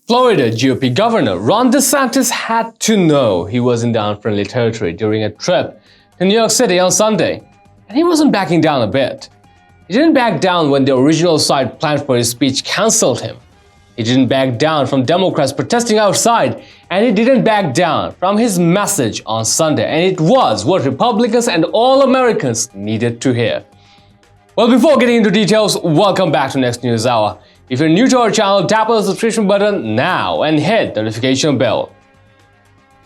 Florida GOP Governor Ron DeSantis had to know he was in the unfriendly territory during a trip to New York City on Sunday, and he wasn't backing down a bit. He didn't back down when the original site planned for his speech cancelled him. He didn't back down from Democrats protesting outside, and he didn't back down from his message on Sunday, and it was what Republicans and all Americans needed to hear. Well, before getting into details, welcome back to Next News Hour. If you're new to our channel, tap on the subscription button now and hit the notification bell.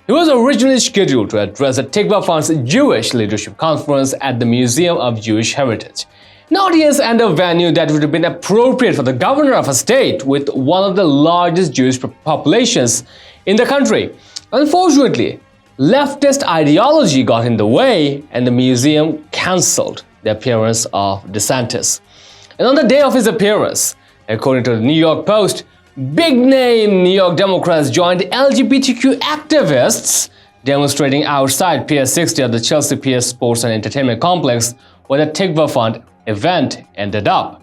He was originally scheduled to address the Tikva Fund's Jewish Leadership Conference at the Museum of Jewish Heritage, an audience and a venue that would have been appropriate for the governor of a state with one of the largest Jewish populations in the country. Unfortunately, leftist ideology got in the way and the museum cancelled the appearance of DeSantis. And on the day of his appearance, according to the New York Post, big-name New York Democrats joined LGBTQ activists demonstrating outside Pier 60 of the Chelsea Pier Sports and Entertainment Complex where the Tikva Fund event ended up.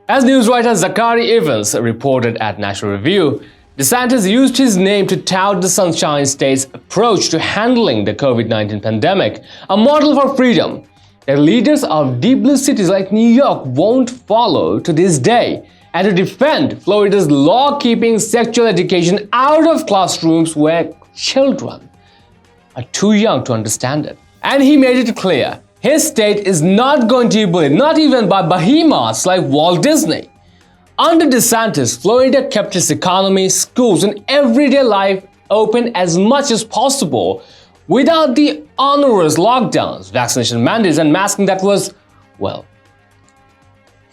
As news writer Zachary Evans reported at National Review, DeSantis used his name to tout the Sunshine State's approach to handling the COVID-19 pandemic, a model for freedom that leaders of deep blue cities like New York won't follow to this day, and to defend Florida's law-keeping sexual education out of classrooms where children are too young to understand it. And he made it clear, his state is not going to be bullied, not even by behemoths like Walt Disney. Under DeSantis, Florida kept its economy, schools, and everyday life open as much as possible without the onerous lockdowns, vaccination mandates, and masking that was, well,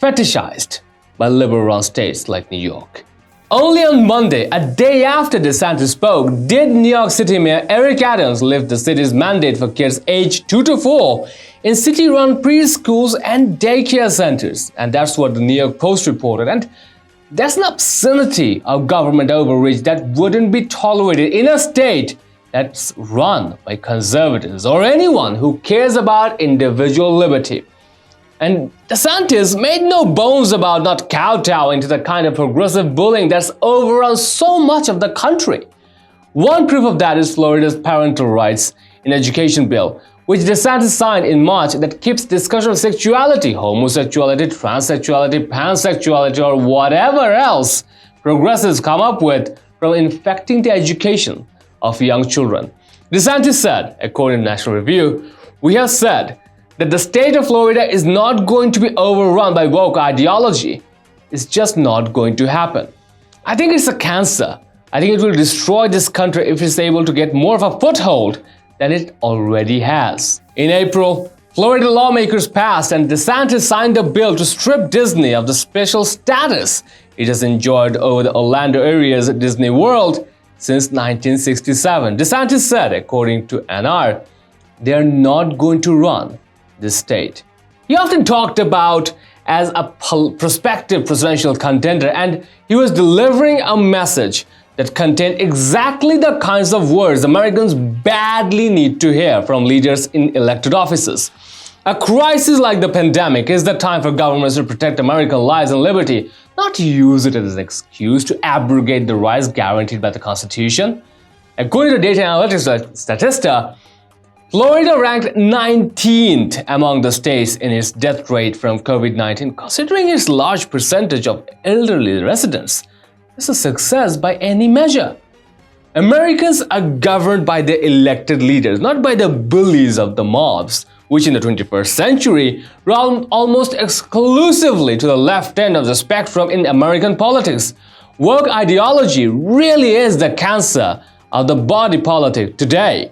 fetishized by liberal-run states like New York. Only on Monday, a day after DeSantis spoke, did New York City Mayor Eric Adams lift the city's mandate for kids aged 2 to 4 in city-run preschools and daycare centers. And that's what the New York Post reported. And that's an obscenity of government overreach that wouldn't be tolerated in a state that's run by conservatives or anyone who cares about individual liberty. And DeSantis made no bones about not kowtowing to the kind of progressive bullying that's overrun so much of the country. One proof of that is Florida's parental rights in education bill, which DeSantis signed in March, that keeps discussion of sexuality, homosexuality, transsexuality, pansexuality, or whatever else progressives come up with from infecting the education of young children. DeSantis said, according to National Review, "We have said that the state of Florida is not going to be overrun by woke ideology. It's just not going to happen. I think it's a cancer. I think it will destroy this country if it's able to get more of a foothold than it already has." In April, Florida lawmakers passed and DeSantis signed a bill to strip Disney of the special status it has enjoyed over the Orlando area's Disney World since 1967. DeSantis said, according to NR, they are not going to run this state. He often talked about as a prospective presidential contender, and he was delivering a message that contained exactly the kinds of words Americans badly need to hear from leaders in elected offices. A crisis like the pandemic is the time for governments to protect American lives and liberty, not to use it as an excuse to abrogate the rights guaranteed by the Constitution. According to data analytics Statista, Florida ranked 19th among the states in its death rate from COVID-19, considering its large percentage of elderly residents. It's a success by any measure. Americans are governed by their elected leaders, not by the bullies of the mobs, which in the 21st century run almost exclusively to the left end of the spectrum in American politics. Woke ideology really is the cancer of the body politic today.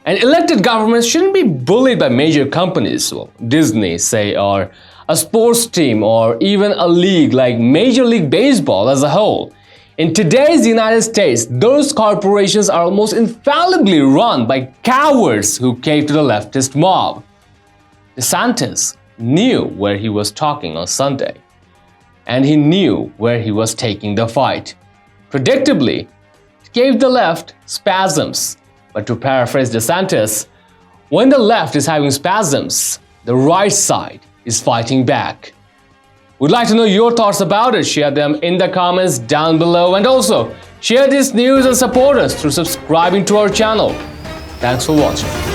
And elected governments shouldn't be bullied by major companies, well, Disney, say, or a sports team, or even a league like Major League Baseball as a whole. In today's United States, those corporations are almost infallibly run by cowards who cave to the leftist mob. DeSantis knew where he was talking on Sunday, and he knew where he was taking the fight. Predictably, it gave the left spasms. But to paraphrase DeSantis, when the left is having spasms, the right side is fighting back. We'd like to know your thoughts about it. Share them in the comments down below, and also Share this news and support us through subscribing to our channel. Thanks for watching.